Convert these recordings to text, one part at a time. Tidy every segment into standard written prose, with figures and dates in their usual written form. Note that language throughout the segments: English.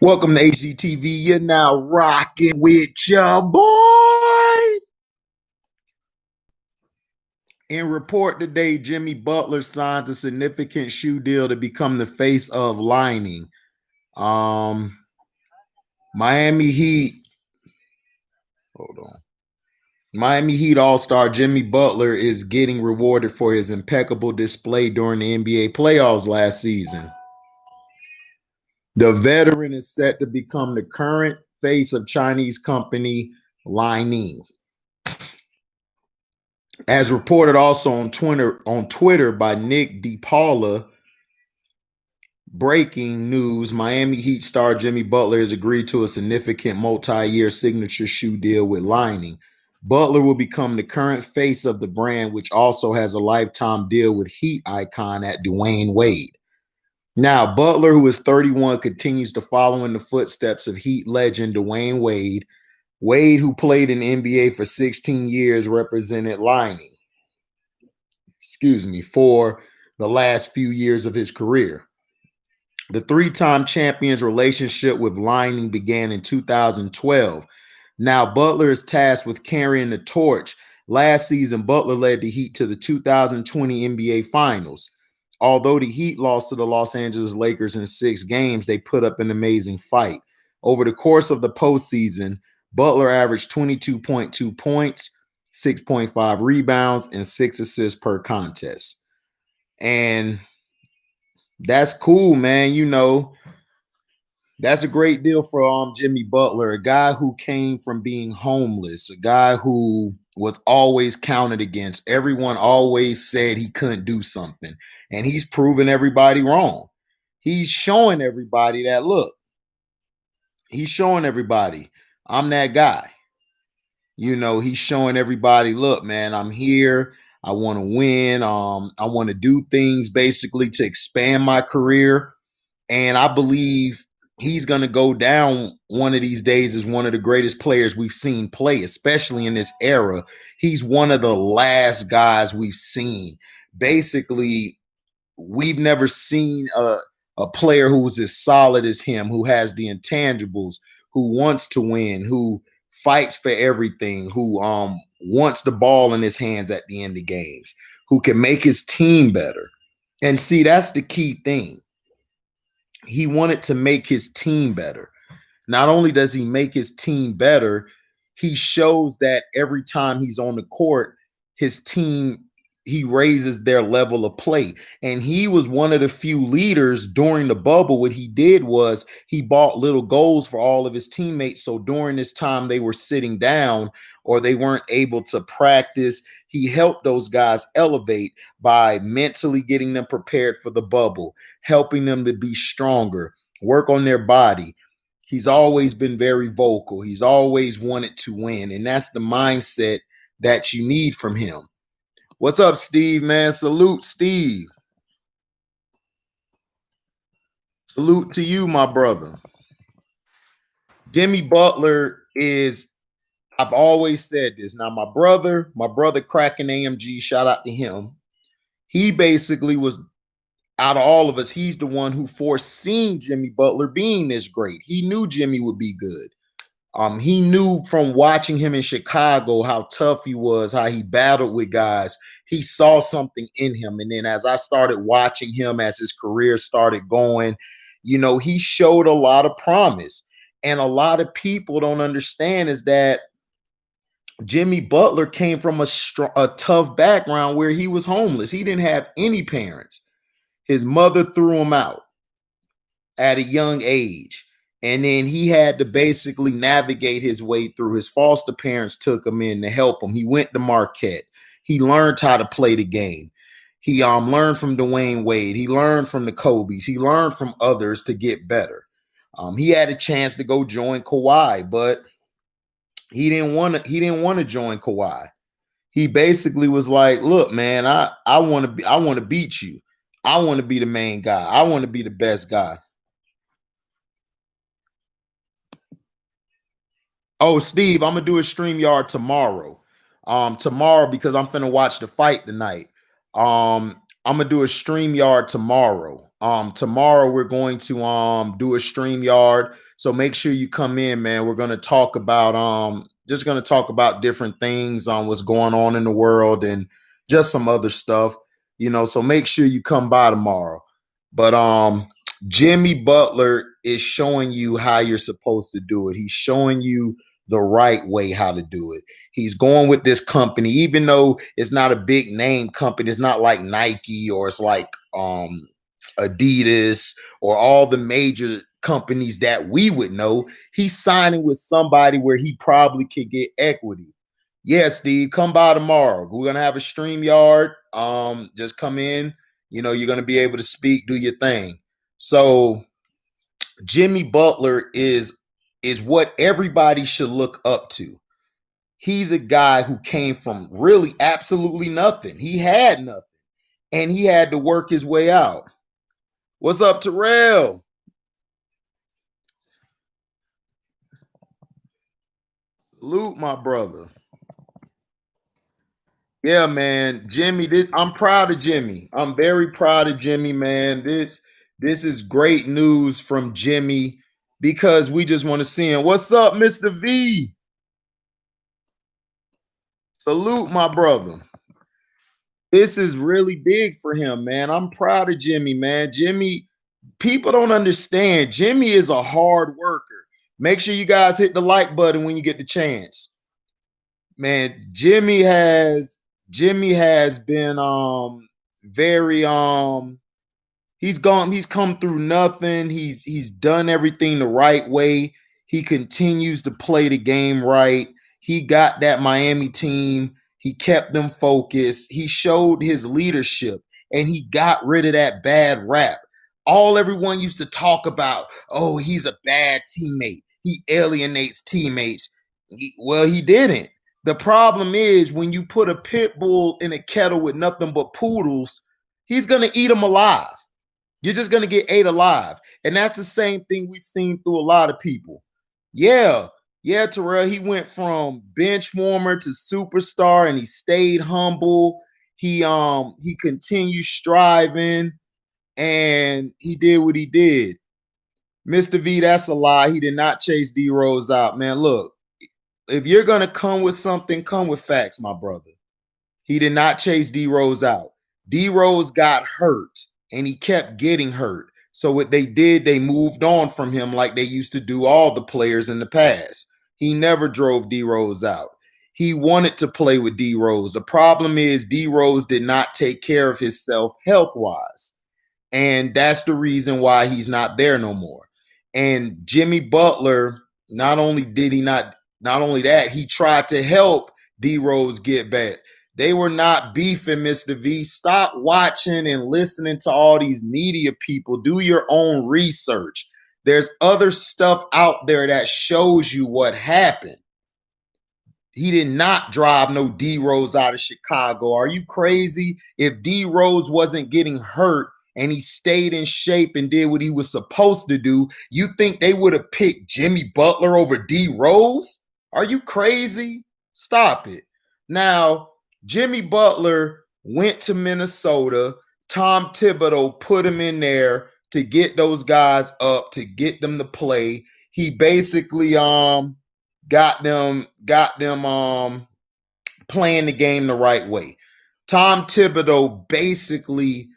Welcome to HGTV. You're now rocking with your boy. In report today, Jimmy Butler signs a significant shoe deal to become the face of lining. Miami Heat. Hold on. Miami Heat All-Star Jimmy Butler is getting rewarded for his impeccable display during the NBA playoffs last season. The veteran is set to become the current face of Chinese company Lining. As reported also on Twitter by Nick DePaula, breaking news: Miami Heat star Jimmy Butler has agreed to a significant multi-year signature shoe deal with Lining. Butler will become the current face of the brand, which also has a lifetime deal with Heat icon at Dwayne Wade. Now, Butler, who is 31, continues to follow in the footsteps of Heat legend Dwayne Wade. Wade, who played in the NBA for 16 years, represented Lining. For the last few years of his career. The three-time champion's relationship with Lining began in 2012. Now, Butler is tasked with carrying the torch. Last season, Butler led the Heat to the 2020 NBA Finals. Although the Heat lost to the Los Angeles Lakers in 6 games, they put up an amazing fight. Over the course of the postseason, Butler averaged 22.2 points, 6.5 rebounds, and 6 assists per contest. And that's cool, man. You know, that's a great deal for Jimmy Butler, a guy who came from being homeless, a guy who was always counted against. Everyone always said he couldn't do something, and he's proven everybody wrong. He's showing everybody that, look, he's showing everybody, I'm that guy. You know, he's showing everybody, look, man, I'm here. I want to win. I want to do things basically to expand my career. And I believe he's going to go down one of these days as one of the greatest players we've seen play, especially in this era. He's one of the last guys we've seen. Basically, we've never seen a player who's as solid as him, who has the intangibles, who wants to win, who fights for everything, who wants the ball in his hands at the end of games, who can make his team better. And see, that's the key thing. He wanted to make his team better. Not only does he make his team better, he shows that every time he's on the court, his team, he raises their level of play. And he was one of the few leaders during the bubble. What he did was he bought little goals for all of his teammates. So during this time they were sitting down or they weren't able to practice, he helped those guys elevate by mentally getting them prepared for the bubble, helping them to be stronger, work on their body. He's always been very vocal. He's always wanted to win. And that's the mindset that you need from him. What's up, Steve, man? Salute, Steve. Salute to you, my brother. Jimmy Butler is, I've always said this. Now, my brother cracking AMG, shout out to him. He basically was, out of all of us, he's the one who foreseen Jimmy Butler being this great. He knew Jimmy would be good. He knew from watching him in Chicago how tough he was, how he battled with guys. He saw something in him. And then as I started watching him, as his career started going, you know, he showed a lot of promise. And a lot of people don't understand is that Jimmy Butler came from a tough background where he was homeless. He didn't have any parents. His mother threw him out at a young age. And then he had to basically navigate his way through. His foster parents took him in to help him. He went to Marquette. He learned how to play the game. He learned from Dwayne Wade. He learned from the Kobe's. He learned from others to get better. He had a chance to go join Kawhi, but he didn't want to join Kawhi. He basically was like, look, man, I want to beat you. I want to be the main guy. I want to be the best guy. Oh, Steve, I'm gonna do a StreamYard tomorrow. Tomorrow because I'm finna watch the fight tonight. I'm gonna do a StreamYard tomorrow. Tomorrow we're going to do a stream yard. So make sure you come in, man. We're gonna talk about just gonna talk about different things on what's going on in the world and just some other stuff, so make sure you come by tomorrow. But Jimmy Butler is showing you how you're supposed to do it. He's showing you the right way how to do it. He's going with this company, even though it's not a big name company. It's not like Nike or it's like Adidas or all the major companies that we would know. He's signing with somebody where he probably could get equity. Yeah, Steve, come by tomorrow. We're gonna have a stream yard. Just come in. You're gonna be able to speak, do your thing. So Jimmy Butler is what everybody should look up to. He's a guy who came from really absolutely nothing. He had nothing, and he had to work his way out. What's up, Terrell? Salute, my brother. Yeah, man. Jimmy, I'm proud of Jimmy. I'm very proud of Jimmy, man. This is great news from Jimmy because we just want to see him. What's up, Mr. V? Salute, my brother. This is really big for him, man. I'm proud of Jimmy, man. Jimmy, people don't understand. Jimmy is a hard worker. Make sure you guys hit the like button when you get the chance. Man, Jimmy has been very he's come through nothing. He's done everything the right way. He continues to play the game right. He got that Miami team. He kept them focused. He showed his leadership and he got rid of that bad rap. All everyone used to talk about, oh, he's a bad teammate. He alienates teammates. Well, he didn't. The problem is when you put a pit bull in a kettle with nothing but poodles, he's going to eat them alive. You're just going to get ate alive. And that's the same thing we've seen through a lot of people. Yeah. Yeah, Terrell, he went from bench warmer to superstar and he stayed humble. He continued striving and he did what he did. Mr. V, that's a lie. He did not chase D Rose out, man. Look, if you're going to come with something, come with facts, my brother. He did not chase D Rose out. D Rose got hurt and he kept getting hurt. So what they did, they moved on from him like they used to do all the players in the past. He never drove D Rose out. He wanted to play with D Rose. The problem is D Rose did not take care of himself health-wise. And that's the reason why he's not there no more. And Jimmy Butler, not only that, he tried to help D Rose get back. They were not beefing, Mr. V. Stop watching and listening to all these media people. Do your own research. There's other stuff out there that shows you what happened. He did not drive no D Rose out of Chicago. Are you crazy? If D Rose wasn't getting hurt and he stayed in shape and did what he was supposed to do, you think they would have picked Jimmy Butler over D Rose? Are you crazy? Stop it. Now, Jimmy Butler went to Minnesota. Tom Thibodeau put him in there to get those guys up, to get them to play. He basically got them playing the game the right way. Tom Thibodeau basically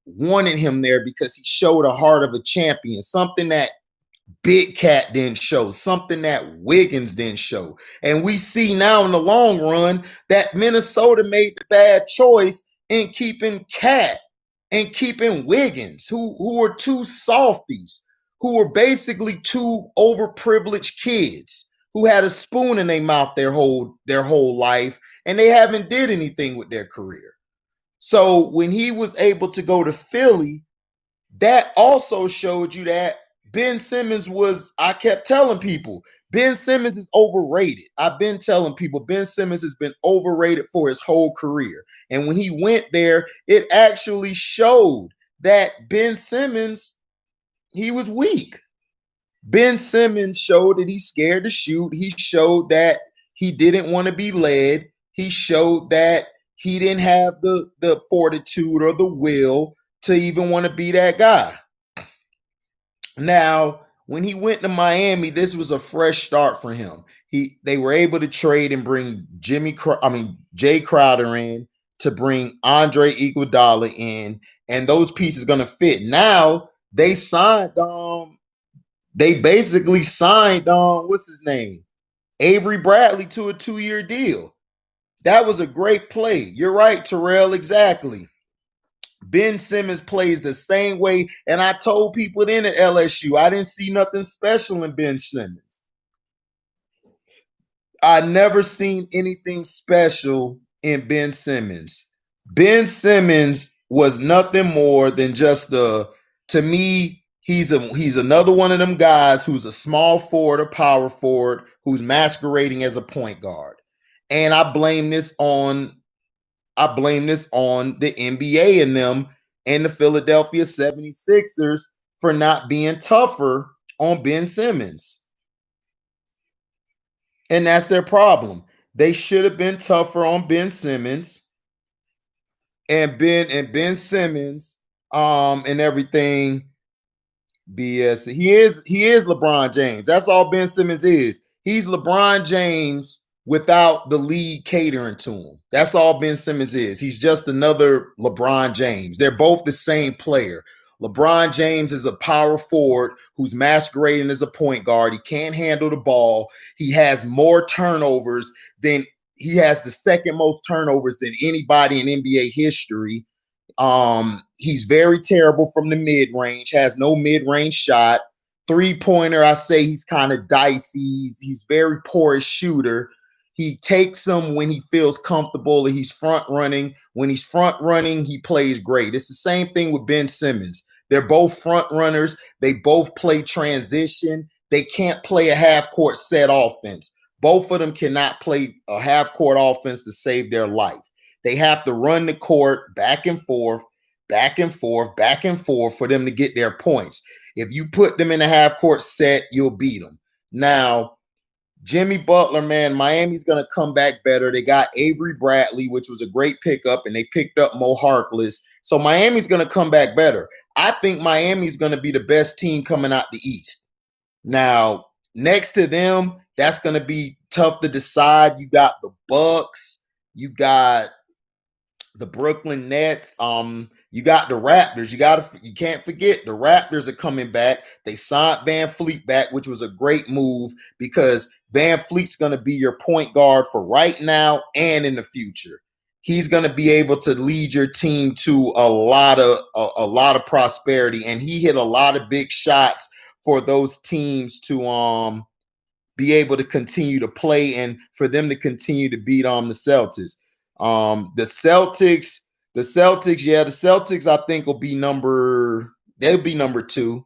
wanted him there because he showed a heart of a champion, something that Big Cat didn't show, something that Wiggins didn't show. And we see now in the long run that Minnesota made the bad choice in keeping Cat and keeping Wiggins, who are two softies, who are basically two overprivileged kids who had a spoon in their mouth their whole life, and they haven't did anything with their career. So when he was able to go to Philly, that also showed you that Ben Simmons I kept telling people, Ben Simmons is overrated. I've been telling people Ben Simmons has been overrated for his whole career. And when he went there, it actually showed that Ben Simmons, he was weak. Ben Simmons showed that he's scared to shoot. He showed that he didn't want to be led. He showed that he didn't have the fortitude or the will to even want to be that guy. Now, when he went to Miami, this was a fresh start for him. They were able to trade and bring Jay Crowder in to bring Andre Iguodala in, and those pieces going to fit. Now they signed they basically signed what's his name? Avery Bradley to a 2-year deal. That was a great play. You're right, Terrell, exactly. Ben Simmons plays the same way. And I told people then at LSU, I didn't see nothing special in Ben Simmons. I never seen anything special in Ben Simmons. Ben Simmons was nothing more than just to me, he's another one of them guys who's a small forward or power forward who's masquerading as a point guard. And I blame this on the NBA and them and the Philadelphia 76ers for not being tougher on Ben Simmons. And that's their problem. They should have been tougher on Ben Simmons and Ben Simmons and everything. BS. He is LeBron James. That's all Ben Simmons is. He's LeBron James without the league catering to him. That's all Ben Simmons is. He's just another LeBron James. They're both the same player. LeBron James is a power forward who's masquerading as a point guard. He can't handle the ball. He has more turnovers than he has the second most turnovers than anybody in NBA history. He's very terrible from the mid-range, has no mid-range shot. Three-pointer, I say he's kind of dicey. He's very poor shooter. He takes them when he feels comfortable. He's front running. When he's front running, he plays great. It's the same thing with Ben Simmons. They're both front runners. They both play transition. They can't play a half-court set offense. Both of them cannot play a half-court offense to save their life. They have to run the court back and forth, back and forth, back and forth for them to get their points. If you put them in a half-court set, you'll beat them. Now, Jimmy Butler, man, Miami's going to come back better. They got Avery Bradley, which was a great pickup, and they picked up Mo Harkless. So Miami's going to come back better. I think Miami's going to be the best team coming out the East. Now, next to them, that's going to be tough to decide. You got the Bucks. You got the Brooklyn Nets. You got the Raptors. You can't forget the Raptors are coming back. They signed Van Fleet back, which was a great move because Van Fleet's going to be your point guard for right now and in the future. He's going to be able to lead your team to a lot of prosperity, and he hit a lot of big shots for those teams to be able to continue to play and for them to continue to beat the Celtics. The Celtics, I think they'll be number 2.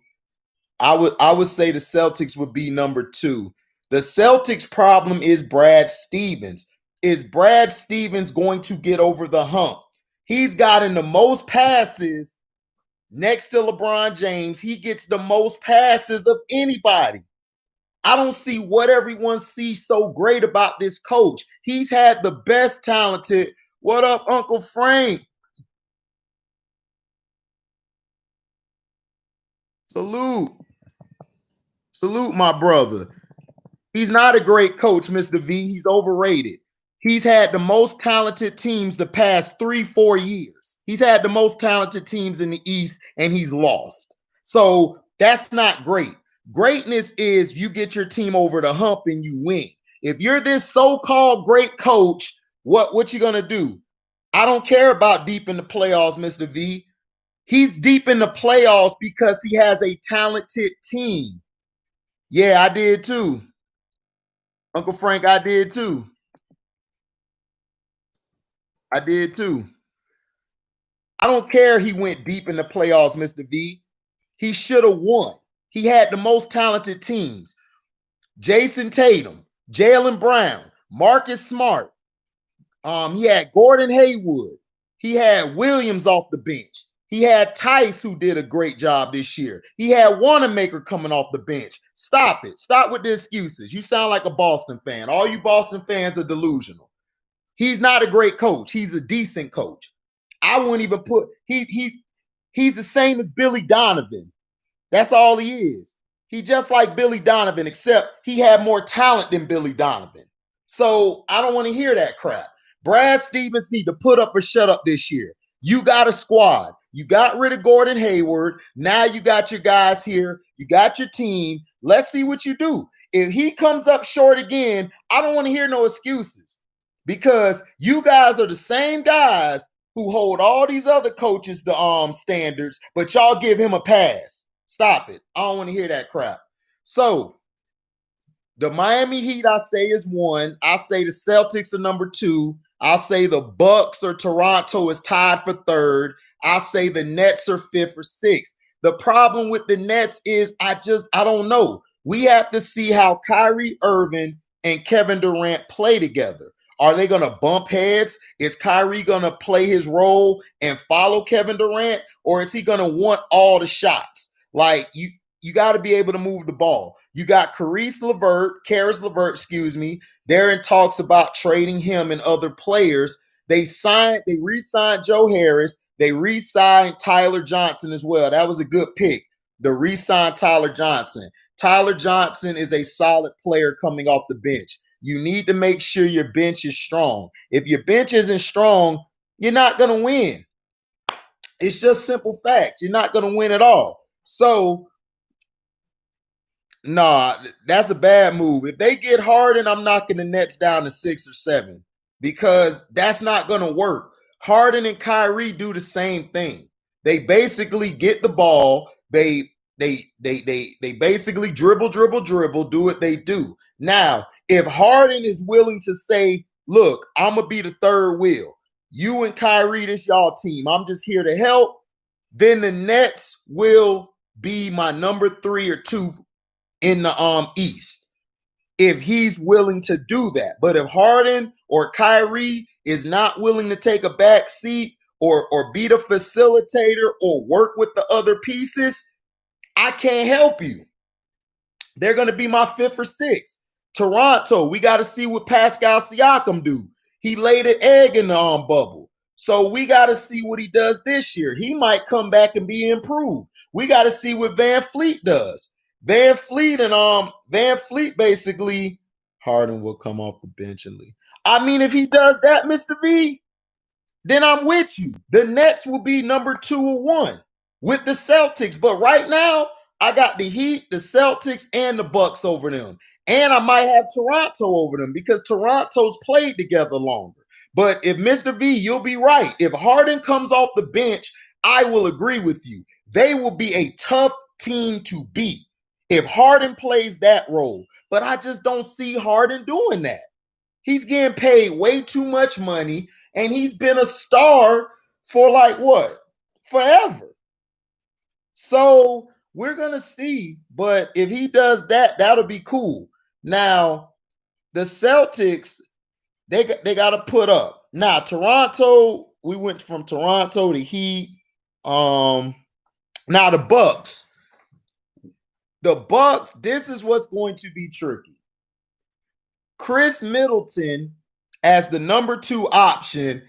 I would say the Celtics would be number 2. The Celtics problem is Brad Stevens. Is Brad Stevens going to get over the hump? He's gotten the most passes next to LeBron James. He gets the most passes of anybody. I don't see what everyone sees so great about this coach. He's had the best talented. What up, Uncle Frank? Salute. Salute, my brother. He's not a great coach, Mr. V. He's overrated. He's had the most talented teams the past 3-4 years. He's had the most talented teams in the East, and he's lost. So that's not great. Greatness is you get your team over the hump and you win. If you're this so-called great coach, what you gonna do? I don't care about deep in the playoffs, Mr. V. He's deep in the playoffs because he has a talented team. Yeah, I did too. Uncle Frank, I did too. I did too. I don't care he went deep in the playoffs, Mr. V. He should have won. He had the most talented teams. Jason Tatum, Jaylen Brown, Marcus Smart. He had Gordon Hayward. He had Williams off the bench. He had Tice, who did a great job this year. He had Wanamaker coming off the bench. Stop it. Stop with the excuses. You sound like a Boston fan. All you Boston fans are delusional. He's not a great coach. He's a decent coach. I wouldn't even put He's the same as Billy Donovan. That's all he is. He just like Billy Donovan, except he had more talent than Billy Donovan. So I don't want to hear that crap. Brad Stevens need to put up or shut up this year. You got a squad. You got rid of Gordon Hayward. Now you got your guys here. You got your team. Let's see what you do. If he comes up short again, I don't want to hear no excuses, because you guys are the same guys who hold all these other coaches to standards, but y'all give him a pass. Stop it. I don't want to hear that crap. So the Miami Heat, I say, is 1. I say the Celtics are number 2. I'll say the Bucks or Toronto is tied for 3rd. I'll say the Nets are 5th or 6th. The problem with the Nets is I don't know. We have to see how Kyrie Irving and Kevin Durant play together. Are they going to bump heads? Is Kyrie going to play his role and follow Kevin Durant? Or is he going to want all the shots? Like, you got to be able to move the ball. You got Caris LeVert, They're in talks about trading him and other players. They re-signed Joe Harris. They re-signed Tyler Johnson as well. That was a good pick. The re-signed Tyler Johnson. Tyler Johnson is a solid player coming off the bench. You need to make sure your bench is strong. If your bench isn't strong, you're not going to win. It's just simple facts. You're not going to win at all. So, nah, that's a bad move. If they get Harden, I'm knocking the Nets down to 6 or 7, because that's not going to work. Harden and Kyrie do the same thing. They basically get the ball. They basically dribble, do what they do. Now, if Harden is willing to say, look, I'm going to be the third wheel. You and Kyrie, this y'all team. I'm just here to help. Then the Nets will be my number 3 or 2 in the East, if he's willing to do that. But if Harden or Kyrie is not willing to take a back seat or be the facilitator or work with the other pieces, I can't help you. They're going to be my 5th or 6th. Toronto, we got to see what Pascal Siakam do. He laid an egg in the bubble. So we got to see what he does this year. He might come back and be improved. We got to see what Van Fleet does. Van Fleet basically, Harden will come off the bench and leave. I mean, if he does that, Mr. V, then I'm with you. The Nets will be number 2 or 1 with the Celtics. But right now, I got the Heat, the Celtics, and the Bucks over them. And I might have Toronto over them because Toronto's played together longer. But if Mr. V, you'll be right. If Harden comes off the bench, I will agree with you. They will be a tough team to beat if Harden plays that role. But I just don't see Harden doing that. He's getting paid way too much money, and he's been a star for like what? Forever. So we're going to see. But if he does that, that'll be cool. Now, the Celtics, they got to put up. Now, Toronto, we went from Toronto to Heat. Now, the Bucks. The Bucks, this is what's going to be tricky. Chris Middleton, as the number 2 option,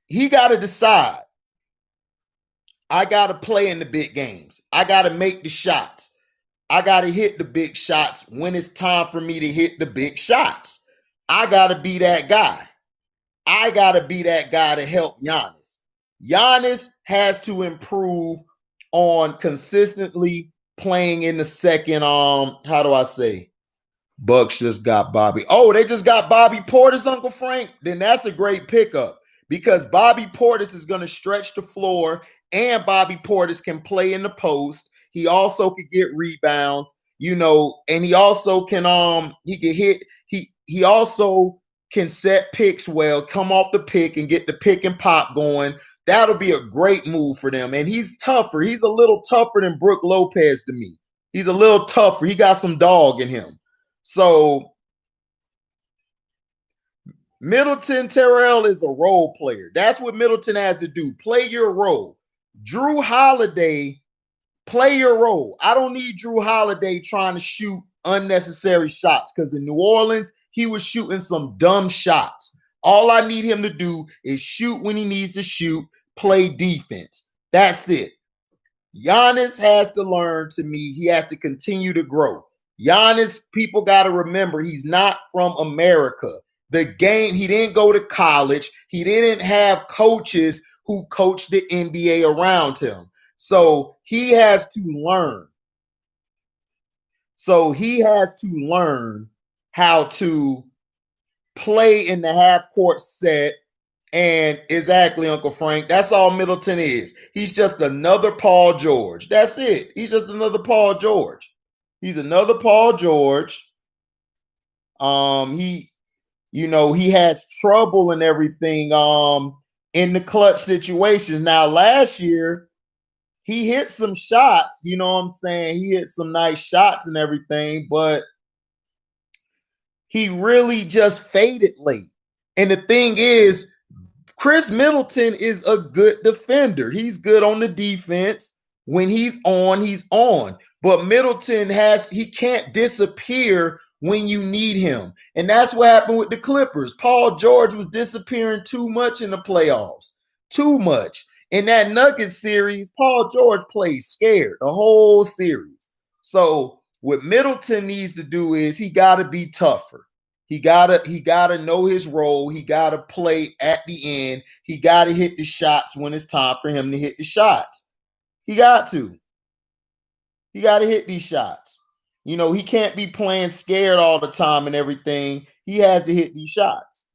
he got to decide. I got to play in the big games. I got to make the shots. I got to hit the big shots when it's time for me to hit the big shots. I got to be that guy. I got to be that guy to help Giannis. Giannis has to improve on consistently playing in the second, how do I say? Bucks just got Bobby. Oh, they just got Bobby Portis, Uncle Frank? Then that's a great pickup because Bobby Portis is going to stretch the floor and Bobby Portis can play in the post. He also could get rebounds, and he also can he can hit. He also can set picks well, come off the pick and get the pick and pop going. That'll be a great move for them. And he's tougher. He's a little tougher than Brook Lopez to me. He's a little tougher. He got some dog in him. So Middleton Terrell is a role player. That's what Middleton has to do. Play your role. Drew Holiday, play your role. I don't need Drew Holiday trying to shoot unnecessary shots because in New Orleans, he was shooting some dumb shots. All I need him to do is shoot when he needs to shoot, play defense. That's it. Giannis has to learn, to me, he has to continue to grow. Giannis, people got to remember, he's not from America. The game, he didn't go to college. He didn't have coaches who coached the NBA around him. So he has to learn. So he has to learn how to play in the half court set. And exactly, Uncle Frank, that's all Middleton is. He's just another Paul George. That's it. He's just another Paul George. He's another Paul George. He has trouble and everything in the clutch situations. Now, last year, he hit some shots, you know what I'm saying? He hit some nice shots and everything, but he really just faded late. And the thing is, Chris Middleton is a good defender. He's good on the defense. When he's on, he's on. But Middleton he can't disappear when you need him. And that's what happened with the Clippers. Paul George was disappearing too much in the playoffs. Too much. In that Nuggets series, Paul George played scared the whole series. So what Middleton needs to do is he got to be tougher. He gotta know his role. He gotta play at the end. He gotta hit the shots when it's time for him to hit the shots. He got to. He gotta hit these shots. He can't be playing scared all the time and everything. He has to hit these shots.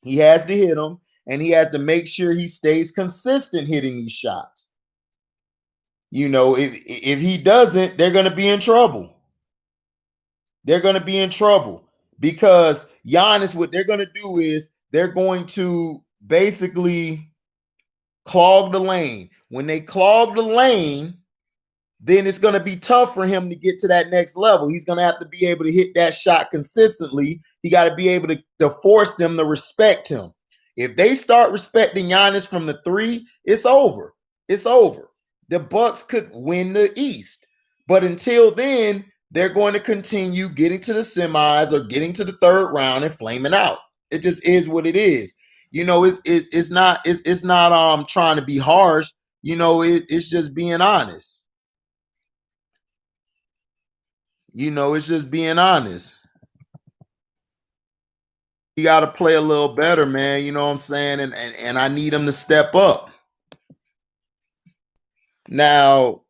He has to hit them, and he has to make sure he stays consistent hitting these shots. If he doesn't, they're gonna be in trouble. They're gonna be in trouble. Because Giannis, what they're going to do is they're going to basically clog the lane. When they clog the lane, then it's going to be tough for him to get to that next level. He's going to have to be able to hit that shot consistently. He got to be able to force them to respect him. If they start respecting Giannis from the three, it's over. It's over. The Bucks could win the East. But until then, they're going to continue getting to the semis or getting to the third round and flaming out. It just is what it is. It's not trying to be harsh. It's just being honest. It's just being honest. You got to play a little better, man. You know what I'm saying? And I need him to step up. Now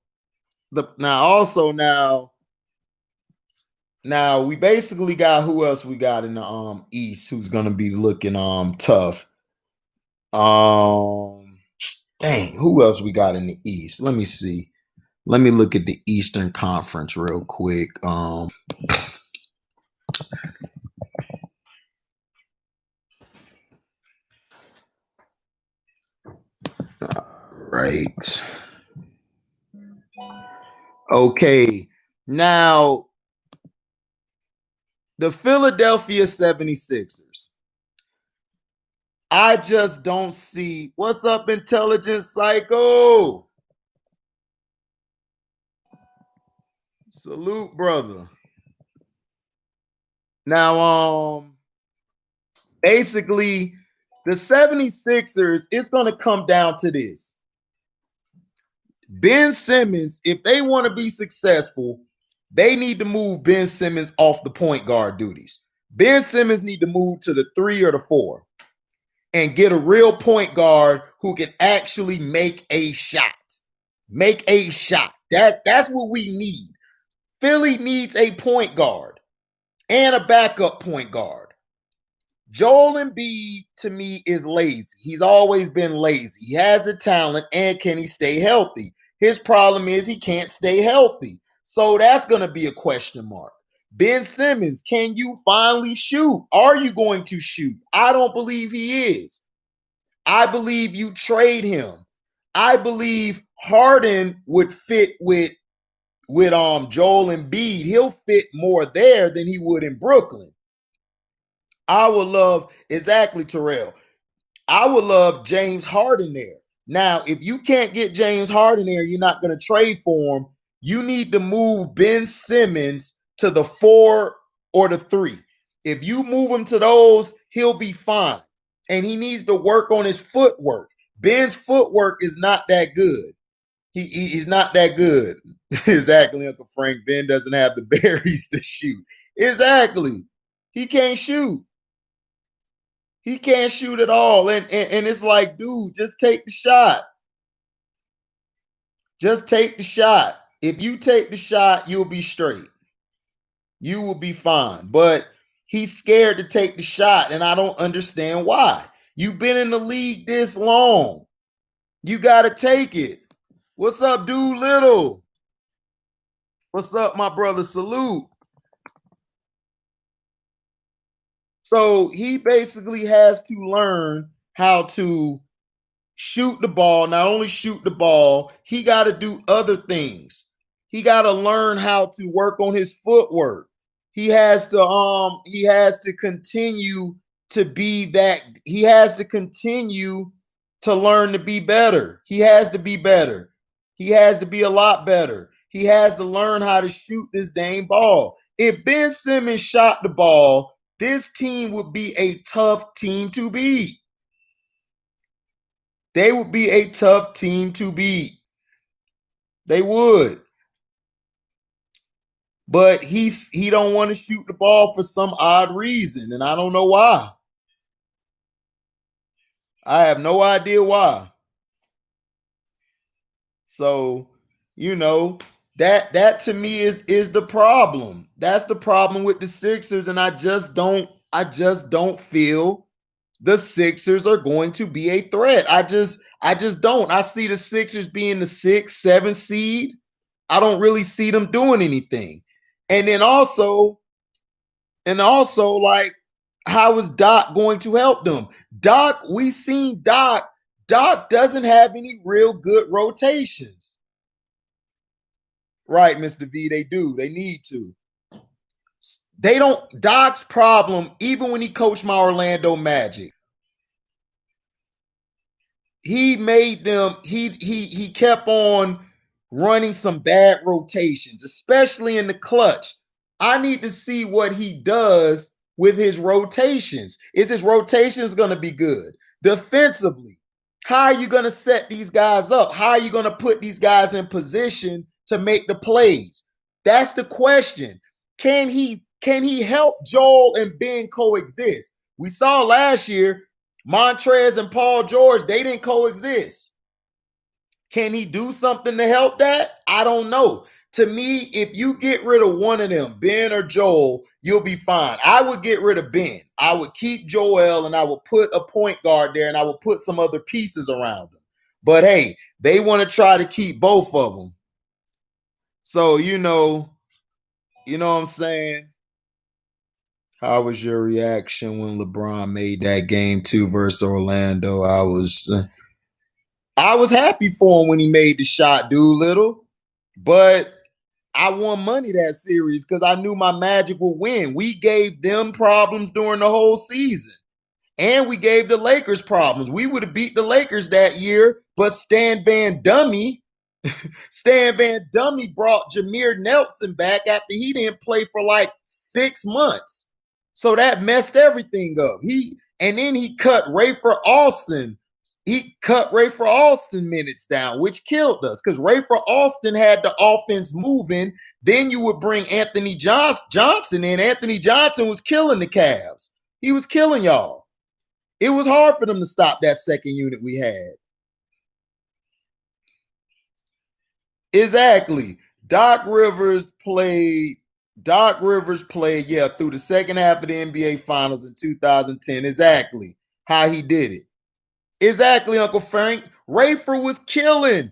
we basically got, who else we got in the East who's gonna be looking tough. Dang, who else we got in the East? Let me see. Let me look at the Eastern Conference real quick. All right. Okay. Now, the Philadelphia 76ers. I just don't see. What's up, Intelligent Psycho? Salute, brother. Now, basically, the 76ers, it's going to come down to this. Ben Simmons, if they want to be successful, they need to move Ben Simmons off the point guard duties. Ben Simmons need to move to the 3 or the 4 and get a real point guard who can actually make a shot. Make a shot. That's what we need. Philly needs a point guard and a backup point guard. Joel Embiid, to me, is lazy. He's always been lazy. He has the talent, and can he stay healthy? His problem is he can't stay healthy. So that's going to be a question mark. Ben Simmons, can you finally shoot? Are you going to shoot? I don't believe he is. I believe you trade him. I believe Harden would fit with Joel Embiid. He'll fit more there than he would in Brooklyn. I would love, exactly, Terrell. I would love James Harden there. Now, if you can't get James Harden there, you're not going to trade for him. You need to move Ben Simmons to the 4 or the 3. If you move him to those, he'll be fine. And he needs to work on his footwork. Ben's footwork is not that good. He's not that good. Exactly, Uncle Frank. Ben doesn't have the berries to shoot. Exactly. He can't shoot. He can't shoot at all. And it's like, dude, just take the shot. Just take the shot. If you take the shot, you'll be straight. You will be fine. But he's scared to take the shot, and I don't understand why. You've been in the league this long. You got to take it. What's up, dude? Little? What's up, my brother? Salute. So he basically has to learn how to shoot the ball. Not only shoot the ball, he got to do other things. He got to learn how to work on his footwork. He has to continue to be that. He has to continue to learn to be better. He has to be better. He has to be a lot better. He has to learn how to shoot this dang ball. If Ben Simmons shot the ball, this team would be a tough team to beat. They would be a tough team to beat. They would. But he don't want to shoot the ball for some odd reason, and I don't know why. I have no idea why. So, that to me is the problem. That's the problem with the Sixers, and I just don't feel the Sixers are going to be a threat. I just don't. I see the Sixers being the 6th, 7th seed. I don't really see them doing anything. And then also, like, how is Doc going to help them? Doc, we seen Doc. Doc doesn't have any real good rotations. Right, Mr. V, they do. They need to. They don't. Doc's problem, even when he coached my Orlando Magic, he made them, he kept on running some bad rotations, especially in the clutch. I need to see what he does with his rotations. Is his rotations going to be good? Defensively, how are you going to set these guys up? How are you going to put these guys in position to make the plays? That's the question. Can he help Joel and Ben coexist? We saw last year Montrez and Paul George, they didn't coexist. Can he do something to help that? I don't know. To me, if you get rid of one of them, Ben or Joel, you'll be fine. I would get rid of Ben. I would keep Joel, and I would put a point guard there, and I would put some other pieces around them. But hey, they want to try to keep both of them. So, you know what I'm saying? How was your reaction when LeBron made that game 2 versus Orlando? I was happy for him when he made the shot, Doolittle. But I won money that series because I knew my Magic would win. We gave them problems during the whole season. And we gave the Lakers problems. We would have beat the Lakers that year, but Stan Van Dummy brought Jameer Nelson back after he didn't play for like 6 months. So that messed everything up. Then he cut Rafer Alston. He cut Rafer Alston minutes down, which killed us because Rafer Alston had the offense moving. Then you would bring Anthony Johnson in. Anthony Johnson was killing the Cavs. He was killing y'all. It was hard for them to stop that second unit we had. Exactly. Doc Rivers played, through the second half of the NBA Finals in 2010. Exactly how he did it. Exactly, Uncle Frank. Rafer was killing,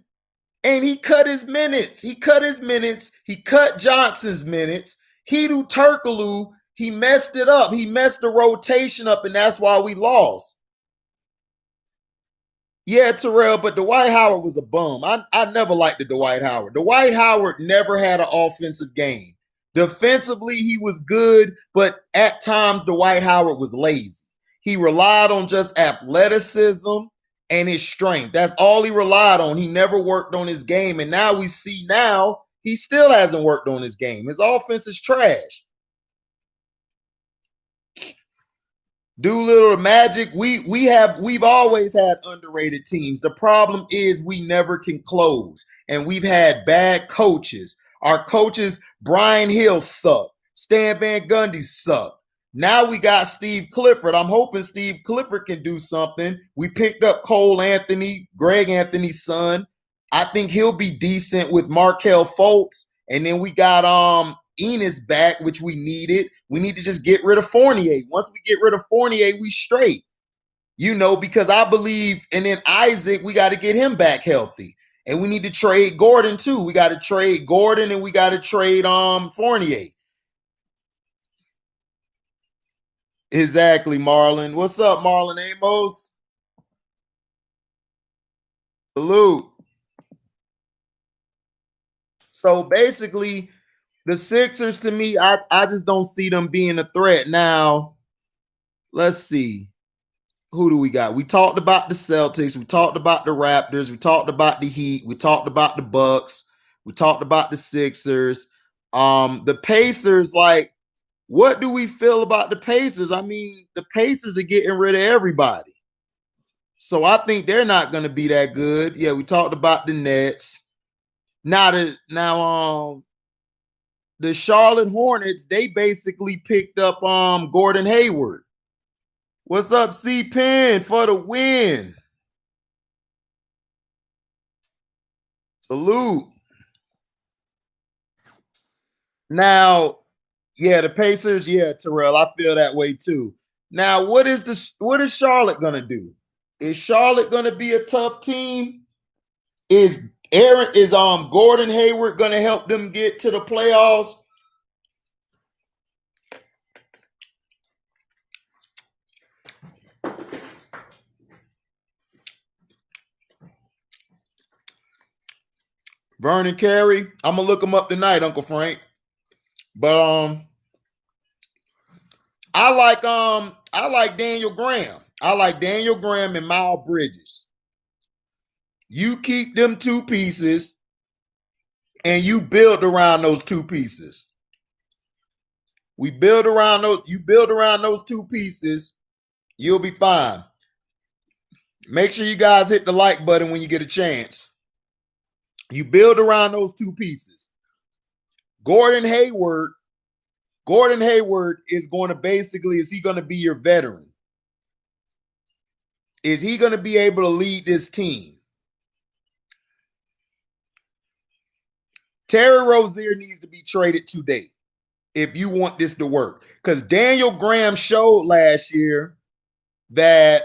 and he cut his minutes. He cut Johnson's minutes. Hedo Turkoglu, he messed it up. He messed the rotation up, and that's why we lost. Yeah, Terrell, but Dwight Howard was a bum. I never liked the Dwight Howard. Dwight Howard never had an offensive game. Defensively, he was good, but at times Dwight Howard was lazy. He relied on just athleticism and his strength. That's all he relied on. He never worked on his game. And now we see he still hasn't worked on his game. His offense is trash. Doolittle, Magic, we've always had underrated teams. The problem is we never can close. and we've had bad coaches. Our coaches, Brian Hill sucked. Stan Van Gundy sucked. Now we got Steve Clifford. I'm hoping Steve Clifford can do something. We picked up Cole Anthony, Greg Anthony's son. I think he'll be decent with Markelle Fultz. And then we got Enos back, which we needed. We need to just get rid of Fournier. Once we get rid of Fournier, we straight. Because I believe, and then Isaac, we got to get him back healthy. And we need to trade Gordon too. We got to trade Gordon and we got to trade Fournier. Exactly, Marlon. What's up, Marlon Amos? Salute. So basically, the Sixers, to me, I just don't see them being a threat. Now, let's see. Who do we got? We talked about the Celtics. We talked about the Raptors. We talked about the Heat. We talked about the Bucks. We talked about the Sixers. The Pacers, like, what do we feel about the Pacers? I mean, the Pacers are getting rid of everybody. So I think they're not going to be that good. Yeah, we talked about the Nets. Now the Charlotte Hornets, they basically picked up Gordon Hayward. What's up, C-Pen, for the win? Salute. Now, yeah, the Pacers, yeah, Terrell, I feel that way too. Now, what is Charlotte gonna do? Is Charlotte gonna be a tough team? Is Gordon Hayward gonna help them get to the playoffs? Vernon Carey, I'm gonna look him up tonight, Uncle Frank. But I like Daniel Graham. I like Daniel Graham and Miles Bridges. You keep them two pieces and you build around those two pieces. You build around those two pieces, you'll be fine. Make sure you guys hit the like button when you get a chance. You build around those two pieces. Gordon Hayward is going to is he going to be your veteran? Is he going to be able to lead this team? Terry Rozier needs to be traded today if you want this to work. Because Daniel Graham showed last year that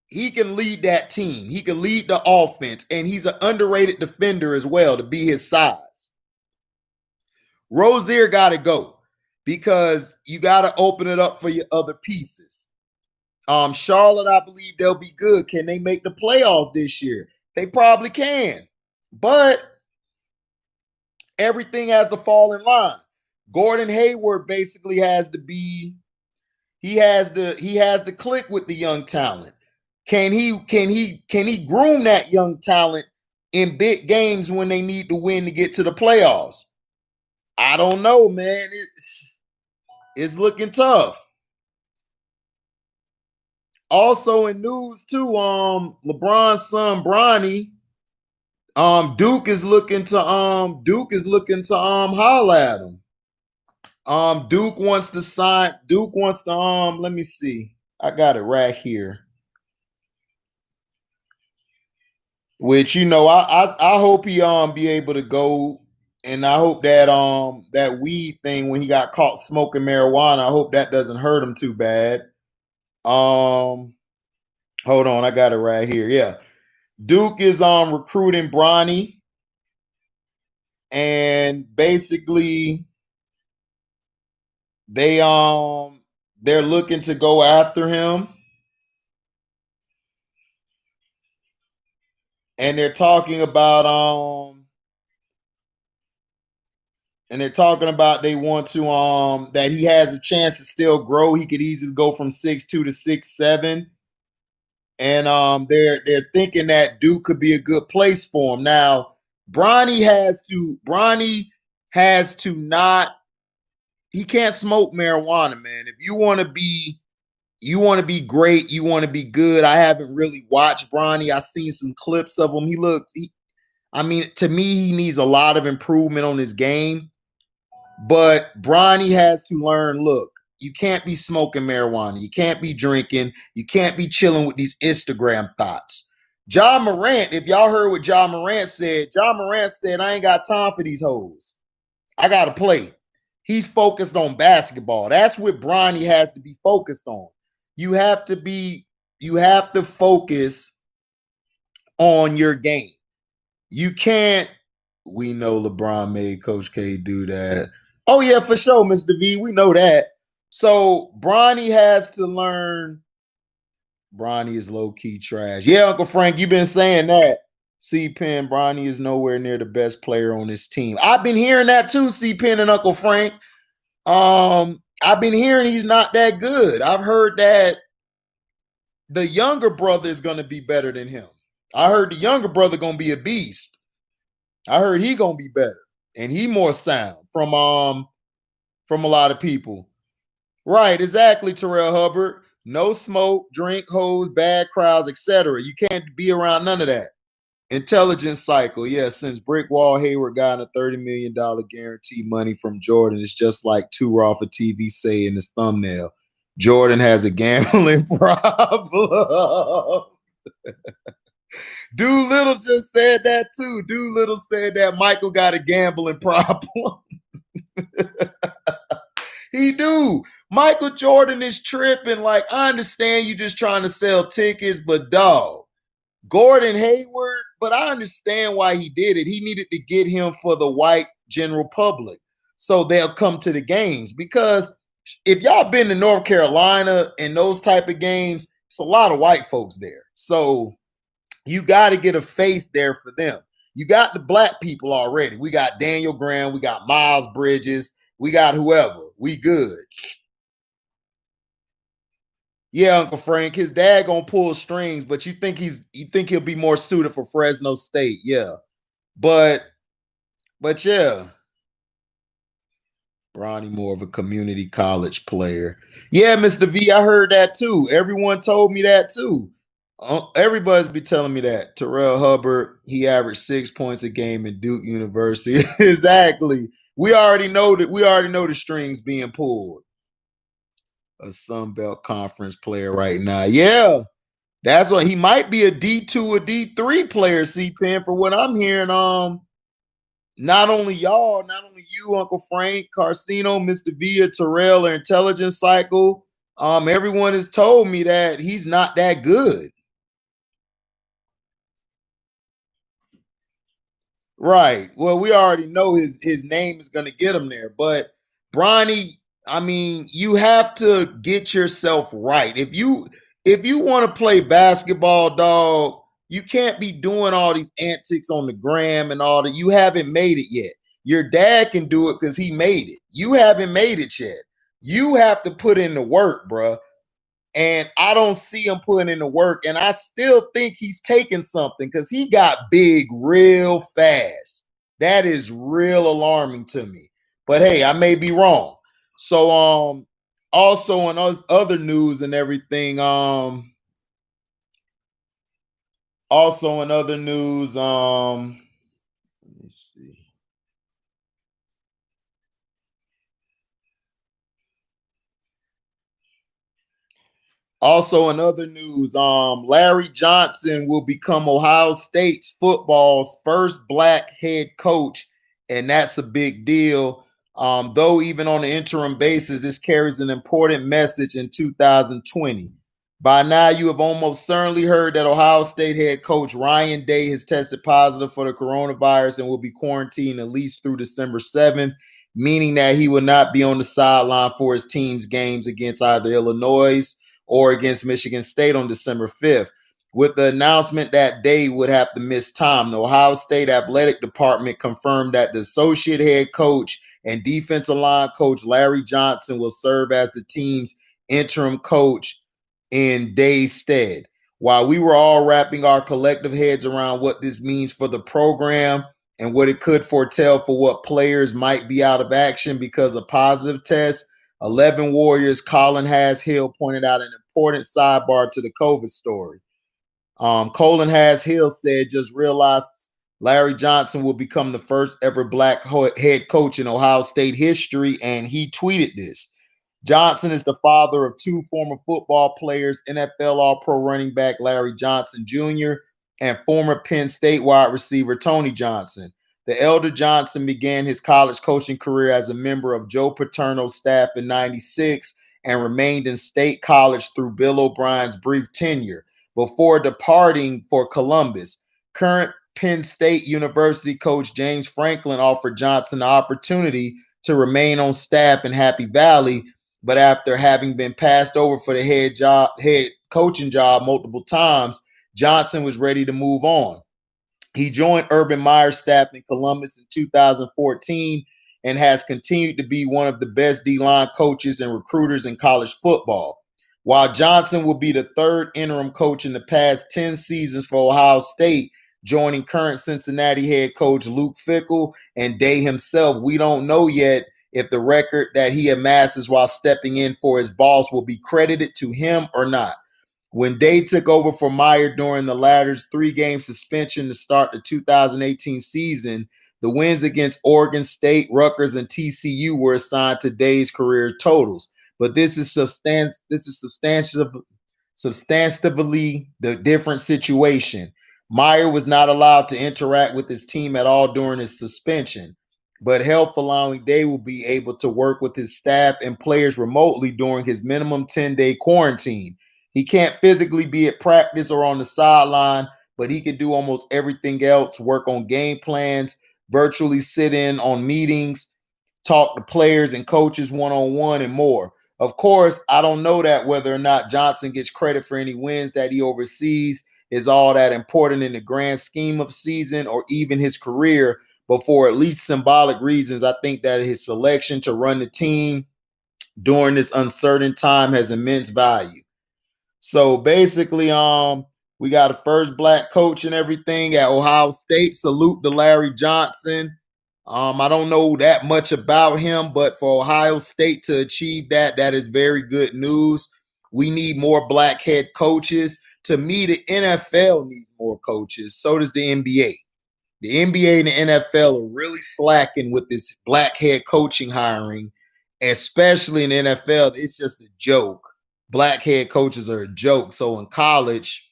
he can lead that team. He can lead the offense, and he's an underrated defender as well to be his size. Rozier got to go because you got to open it up for your other pieces. Charlotte, I believe they'll be good. Can they make the playoffs this year? They probably can, but everything has to fall in line. Gordon Hayward basically has to click with the young talent. Can he groom that young talent in big games when they need to win to get to the playoffs? I don't know, man. It's looking tough. Also in news too, LeBron's son Bronny, Duke is looking to holler at him. Duke wants to let me see. I got it right here. Which I hope he be able to go, and I hope that that weed thing when he got caught smoking marijuana, I hope that doesn't hurt him too bad. Hold on, I got it right here. Yeah. Duke is recruiting Bronny, and basically they're looking to go after him. And they're talking about they want to that he has a chance to still grow. He could easily go from 6'2" to 6'7". And they're thinking that Duke could be a good place for him. Now, Bronny has to not, he can't smoke marijuana, man. If you want to be great, you want to be good. I haven't really watched Bronny. I've seen some clips of him. I mean, to me, he needs a lot of improvement on his game. But Bronny has to learn, look, you can't be smoking marijuana. You can't be drinking. You can't be chilling with these Instagram thoughts. Ja Morant, if y'all heard what Ja Morant said, I ain't got time for these hoes. I got to play. He's focused on basketball. That's what Bronny has to be focused on. You have to focus on your game. You can't, we know LeBron made Coach K do that. Oh, yeah, for sure, Mr. V. We know that. So Bronny has to learn. Bronny is low-key trash. Yeah, Uncle Frank, you've been saying that. C-Pen, Bronny is nowhere near the best player on this team. I've been hearing that too, C-Pen and Uncle Frank. I've been hearing he's not that good. I've heard that the younger brother is going to be better than him. I heard the younger brother going to be a beast. I heard he going to be better. And he more sound from a lot of people. Right, exactly, Terrell Hubbard. No smoke, drink, hoes, bad crowds, etc. You can't be around none of that. Intelligence cycle. Yeah, since Brick Wall Hayward got a $30 million guarantee money from Jordan, it's just like Too Raw for TV say in his thumbnail. Jordan has a gambling problem. Doolittle just said that too. Doolittle said that Michael got a gambling problem. He do. Michael Jordan is tripping. Like, I understand you just trying to sell tickets, but dog, Gordon Hayward, but I understand why he did it. He needed to get him for the white general public so they'll come to the games. Because if y'all been to North Carolina and those type of games, it's a lot of white folks there. So you got to get a face there for them. You got the black people already. We got Daniel Graham. We got Miles Bridges. We got whoever. We good. Yeah, Uncle Frank, his dad gonna pull strings, but you think he'll be more suited for Fresno State. Yeah. But yeah. Bronny more of a community college player. Yeah, Mr. V, I heard that too. Everyone told me that too. Everybody's be telling me that. Terrell Hubbard, he averaged 6 points a game in Duke University. Exactly. We already know the strings being pulled. A Sun Belt Conference player right now. Yeah, that's what he might be a D2 or D3 player, C-Pen, for what I'm hearing. Not only y'all, not only you, Uncle Frank, Carcino, Mr. Villa, Terrell, or Intelligence Cycle. Everyone has told me that he's not that good. Right. Well, we already know his name is going to get him there. But Bronny, I mean, you have to get yourself right. If you want to play basketball, dog, you can't be doing all these antics on the gram and all that. You haven't made it yet. Your dad can do it because he made it. You haven't made it yet. You have to put in the work, bruh. And I don't see him putting in the work. And I still think he's taking something because he got big real fast. That is real alarming to me. But hey, I may be wrong. So also in other news and everything, also in other news, let me see. Also, in other news, Larry Johnson will become Ohio State's football's first black head coach, and that's a big deal. Though even on an interim basis, this carries an important message in 2020. By now, you have almost certainly heard that Ohio State head coach Ryan Day has tested positive for the coronavirus and will be quarantined at least through December 7th, meaning that he will not be on the sideline for his team's games against either Illinois or against Michigan State on December 5th. With the announcement that Day would have to miss time, the Ohio State Athletic Department confirmed that the associate head coach and defensive line coach Larry Johnson will serve as the team's interim coach in Day's stead. While we were all wrapping our collective heads around what this means for the program and what it could foretell for what players might be out of action because of positive tests, 11 Warriors Colin Hass-Hill pointed out an important sidebar to the COVID story. Colin Hass-Hill said, just realized Larry Johnson will become the first ever black head coach in Ohio State history, and he tweeted this. Johnson is the father of two former football players, NFL All-Pro running back Larry Johnson Jr. and former Penn State wide receiver Tony Johnson. The elder Johnson began his college coaching career as a member of Joe Paterno's staff in '96 and remained in State College through Bill O'Brien's brief tenure before departing for Columbus. Current Penn State University coach James Franklin offered Johnson the opportunity to remain on staff in Happy Valley, but after having been passed over for the head coaching job multiple times, Johnson was ready to move on. He joined Urban Meyer's staff in Columbus in 2014 and has continued to be one of the best D-line coaches and recruiters in college football. While Johnson will be the third interim coach in the past 10 seasons for Ohio State, joining current Cincinnati head coach Luke Fickell and Day himself, we don't know yet if the record that he amasses while stepping in for his boss will be credited to him or not. When Day took over for Meyer during the latter's 3-game suspension to start the 2018 season, the wins against Oregon State, Rutgers, and TCU were assigned to Day's career totals. But this is substantively the different situation. Meyer was not allowed to interact with his team at all during his suspension, but health allowing, Day will be able to work with his staff and players remotely during his minimum 10-day quarantine. He can't physically be at practice or on the sideline, but he can do almost everything else, work on game plans, virtually sit in on meetings, talk to players and coaches one-on-one, and more. Of course, I don't know that whether or not Johnson gets credit for any wins that he oversees is all that important in the grand scheme of season or even his career, but for at least symbolic reasons, I think that his selection to run the team during this uncertain time has immense value. So basically, we got a first black coach and everything at Ohio State. Salute to Larry Johnson. I don't know that much about him, but for Ohio State to achieve that is very good news. We need more black head coaches. To me, the NFL needs more coaches. So does the NBA. The NBA and the NFL are really slacking with this black head coaching hiring, especially in the NFL. It's just a joke. Black head coaches are a joke. So in college,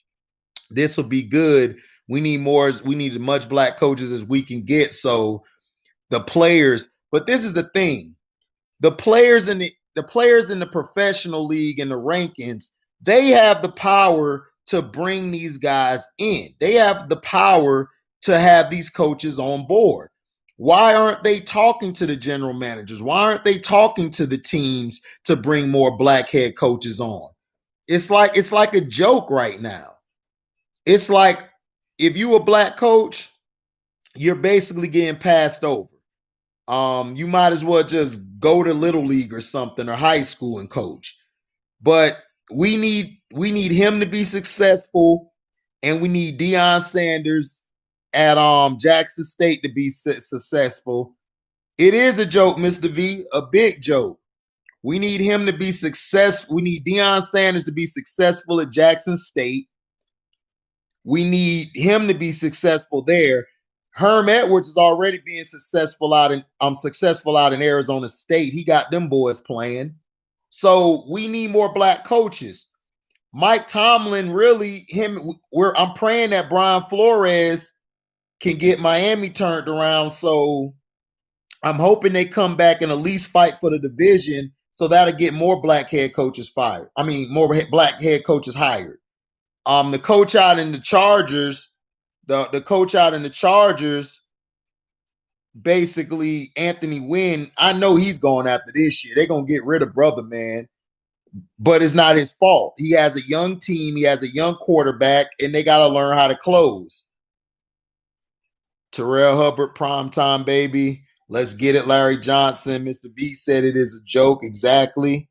this will be good. We need more. We need as much black coaches as we can get. So the players, but this is the thing. The players in the professional league and the rankings, they have the power to bring these guys in. They have the power to have these coaches on board. Why aren't they talking to the general managers? Why aren't they talking to the teams to bring more black head coaches on? It's like a joke right now. It's like if you a black coach, you're basically getting passed over. You might as well just go to Little League or something or high school and coach. But we need him to be successful, and we need Deion Sanders at Jackson State to be successful. It is a joke, Mr. V, a big joke. We need him to be successful. We need Deion Sanders to be successful at Jackson State. We need him to be successful there. Herm Edwards is already being successful out in Arizona State. He got them boys playing. So we need more black coaches. Mike Tomlin, I'm praying that Brian Flores can get Miami turned around. So I'm hoping they come back and at least fight for the division, so that'll get more black head coaches fired. I mean, more black head coaches hired. The coach out in the Chargers, the coach out in the Chargers, basically Anthony Wynn, I know he's going after this year. They're going to get rid of brother, man. But it's not his fault. He has a young team. He has a young quarterback, and they got to learn how to close. Terrell Hubbard, primetime baby. Let's get it, Larry Johnson. Mr. V said it is a joke. Exactly.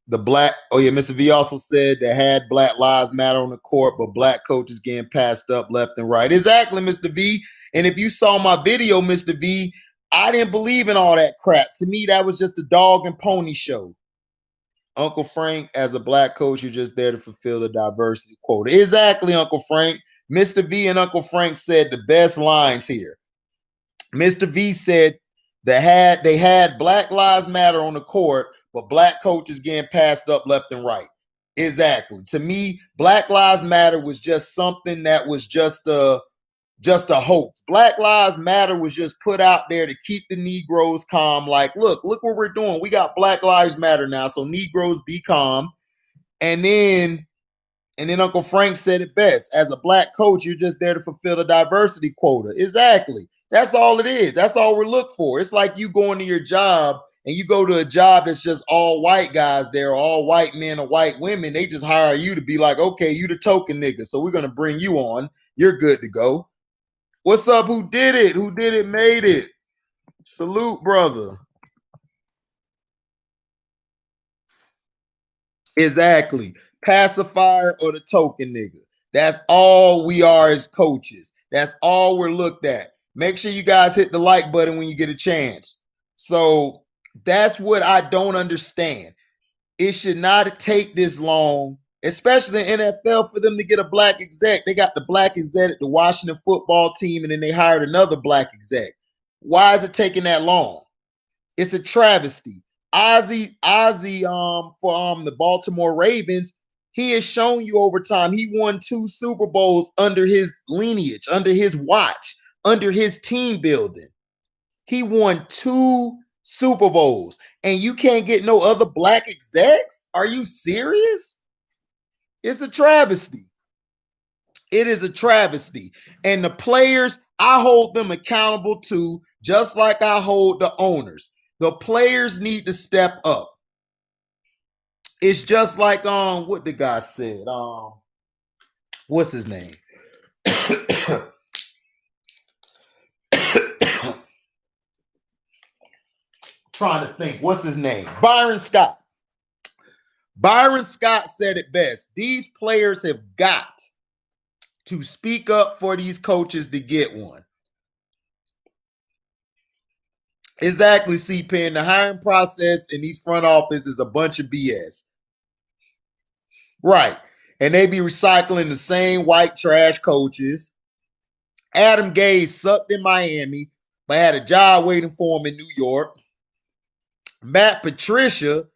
Mr. V also said that had Black Lives Matter on the court, but black coaches getting passed up left and right. Exactly, Mr. V. And if you saw my video, Mr. V, I didn't believe in all that crap. To me, that was just a dog and pony show. Uncle Frank, as a black coach, you're just there to fulfill the diversity quota. Exactly, Uncle Frank. Mr. V and Uncle Frank said the best lines here. Mr. V said they had Black Lives Matter on the court, but black coaches getting passed up left and right. Exactly. To me, Black Lives Matter was just something that was just a hoax. Black Lives Matter was just put out there to keep the Negroes calm. Like, look what we're doing. We got Black Lives Matter now, so Negroes be calm. And then Uncle Frank said it best. As a black coach, you're just there to fulfill the diversity quota. Exactly. That's all it is. That's all we're looking for. It's like you going to your job and you go to a job that's just all white guys there, all white men or white women. They just hire you to be like, okay, you the token nigga, so we're going to bring you on. You're good to go. What's up? Who did it? Who did it? Made it. Salute, brother. Exactly. Pacifier or the token nigga. That's all we are as coaches. That's all we're looked at. Make sure you guys hit the like button when you get a chance. So that's what I don't understand. It should not take this long, especially in NFL, for them to get a black exec. They got the black exec at the Washington football team, and then they hired another black exec. Why is it taking that long? It's a travesty. Ozzy, for the Baltimore Ravens, he has shown you over time. He won 2 Super Bowls under his lineage, under his watch, under his team building. He won 2 Super Bowls, and you can't get no other black execs? Are you serious? It's a travesty. It is a travesty. And the players, I hold them accountable too, just like I hold the owners. The players need to step up. It's just like what the guy said. What's his name? Trying to think. What's his name? Byron Scott. Byron Scott said it best. These players have got to speak up for these coaches to get one. Exactly, C-Pen. The hiring process in these front office is a bunch of BS. Right. And they be recycling the same white trash coaches. Adam Gase sucked in Miami, but had a job waiting for him in New York. Matt Patricia,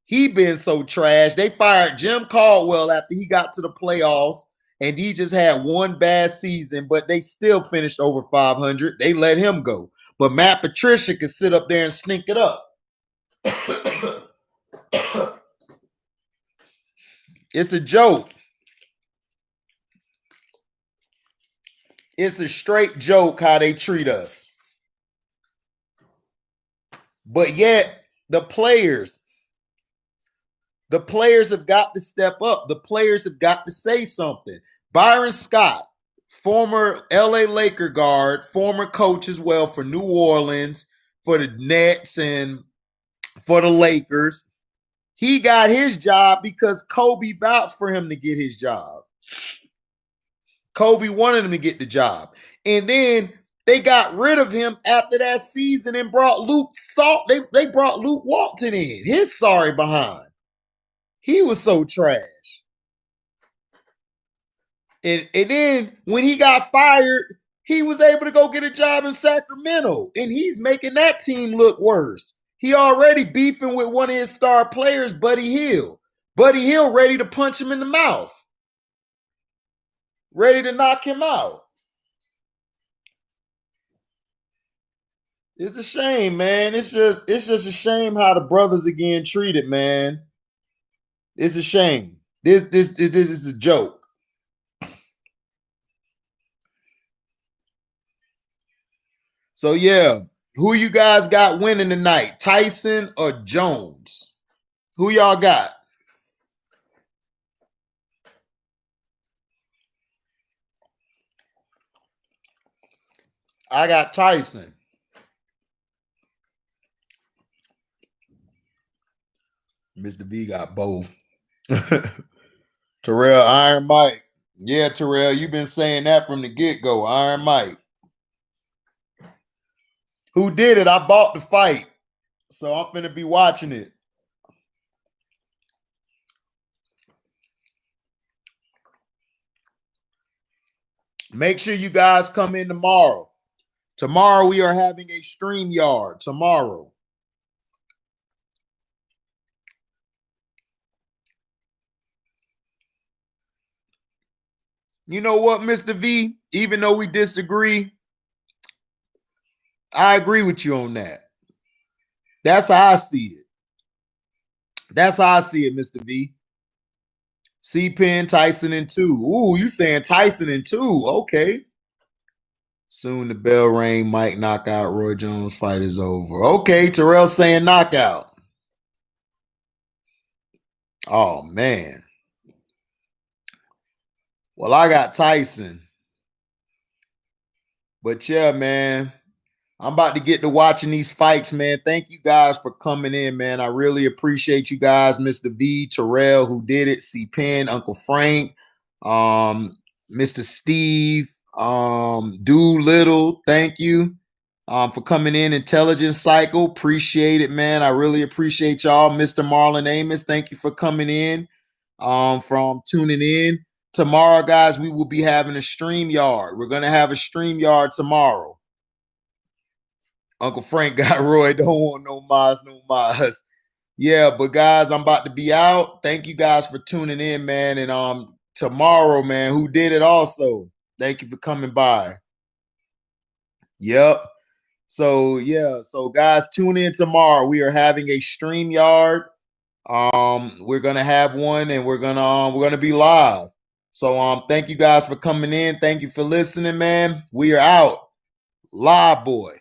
he been so trash. They fired Jim Caldwell after he got to the playoffs, and he just had one bad season, but they still finished over 500. They let him go. But Matt Patricia can sit up there and stink it up. It's a joke. It's a straight joke how they treat us. But yet, the players have got to step up. The players have got to say something. Byron Scott, former LA Laker guard, former coach as well for New Orleans, for the Nets, and for the Lakers. He got his job because Kobe vouched for him to get his job. Kobe wanted him to get the job. And then they got rid of him after that season and brought Luke Salt. They brought Luke Walton in. His sorry behind. He was so trash. And then when he got fired, he was able to go get a job in Sacramento. And he's making that team look worse. He already beefing with one of his star players, Buddy Hield. Buddy Hield ready to punch him in the mouth. Ready to knock him out. It's a shame, man. It's just a shame how the brothers are getting treated, man. It's a shame. This is a joke. So yeah, who you guys got winning tonight? Tyson or Jones? Who y'all got? I got Tyson. Mr. V got both. Terrell, Iron Mike. Yeah, Terrell, you've been saying that from the get-go. Iron Mike. Who did it? I bought the fight. So I'm finna be watching it. Make sure you guys come in tomorrow. Tomorrow we are having a StreamYard tomorrow. You know what, Mr. V? Even though we disagree, I agree with you on that. That's how I see it. That's how I see it, Mr. V. C-Pen, Tyson in 2. Ooh, you saying Tyson in 2. Okay. Soon the bell ring, Mike knockout, Roy Jones fight is over. Okay, Terrell saying knockout. Oh, man. Well, I got Tyson. But yeah, man, I'm about to get to watching these fights, man. Thank you guys for coming in, man. I really appreciate you guys, Mr. V, Terrell, who did it, C-Pen, Uncle Frank, Mr. Steve, Doolittle. Thank you for coming in. Intelligence Cycle, appreciate it, man. I really appreciate y'all. Mr. Marlon Amos, thank you for coming in, from tuning in. Tomorrow, guys, we will be having a StreamYard. We're going to have a StreamYard tomorrow. Uncle Frank got Roy. Don't want no mas. Yeah, but guys, I'm about to be out. Thank you guys for tuning in, man. And tomorrow, man, who did it also? Thank you for coming by. Yep. So yeah, so guys, tune in tomorrow. We are having a StreamYard. We're gonna have one, and we're gonna be live. So thank you guys for coming in. Thank you for listening, man. We are out. Live boy.